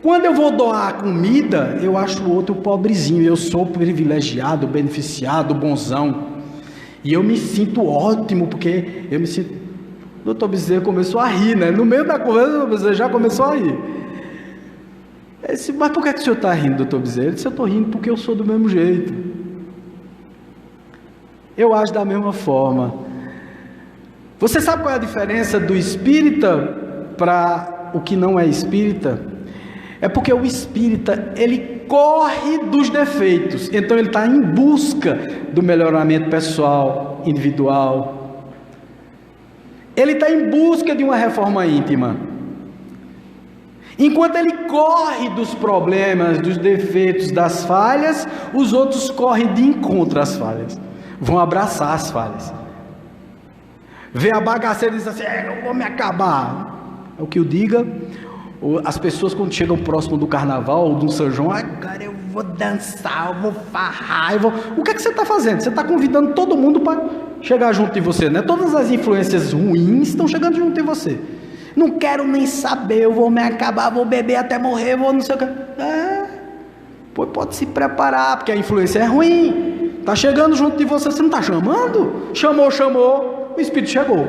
Quando eu vou doar comida, eu acho o outro pobrezinho. Eu sou privilegiado, beneficiado, bonzão. E eu me sinto ótimo, porque eu me sinto... O doutor Bezerra começou a rir, né? No meio da conversa, o doutor Bezerra já começou a rir. Eu disse, mas por que o senhor está rindo, doutor Bezerra? Eu disse, eu estou rindo porque eu sou do mesmo jeito. Eu acho da mesma forma. Você sabe qual é a diferença do espírita para o que não é espírita? É porque o espírita, ele corre dos defeitos, então ele está em busca do melhoramento pessoal, individual. Ele está em busca de uma reforma íntima. Enquanto ele corre dos problemas, dos defeitos, das falhas, os outros correm de encontro às falhas, vão abraçar as falhas. Vê a bagaceira e diz assim, eu vou me acabar. É o que eu diga. As pessoas quando chegam próximo do carnaval ou do São João, cara, eu vou dançar, eu vou farrar, O que é que você está fazendo? Você está convidando todo mundo para chegar junto de você, né? Todas as influências ruins estão chegando junto de você. Não quero nem saber, eu vou me acabar, vou beber até morrer, vou não sei o que. Pois pode se preparar, porque a influência é ruim. Está chegando junto de você, você não está chamando? Chamou, o Espírito chegou.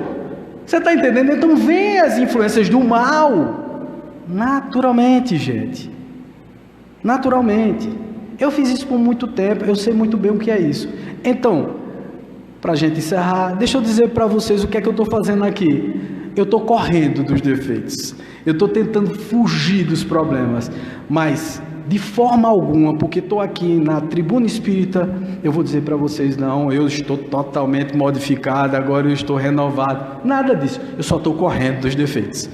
Você está entendendo? Então vem as influências do mal. Naturalmente, gente. Naturalmente. Eu fiz isso por muito tempo, eu sei muito bem o que é isso. Então, para a gente encerrar, deixa eu dizer para vocês o que é que eu estou fazendo aqui. Eu estou correndo dos defeitos. Eu estou tentando fugir dos problemas. Mas, de forma alguma, porque estou aqui na tribuna espírita, eu vou dizer para vocês, não, eu estou totalmente modificado, agora eu estou renovado. Nada disso. Eu só estou correndo dos defeitos.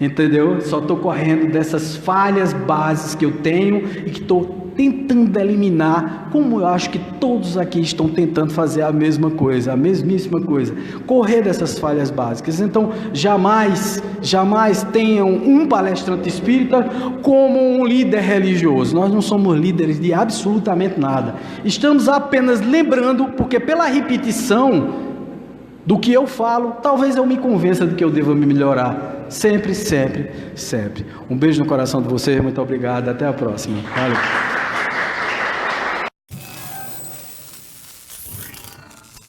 Entendeu? Só estou correndo dessas falhas bases que eu tenho e que estou tentando eliminar, como eu acho que todos aqui estão tentando fazer a mesma coisa, a mesmíssima coisa, correr dessas falhas básicas. Então, jamais tenham um palestrante espírita como um líder religioso. Nós não somos líderes de absolutamente nada. Estamos apenas lembrando, porque pela repetição do que eu falo, talvez eu me convença de que eu devo me melhorar. Sempre, sempre, sempre. Um beijo no coração de vocês, muito obrigado, até a próxima. Valeu.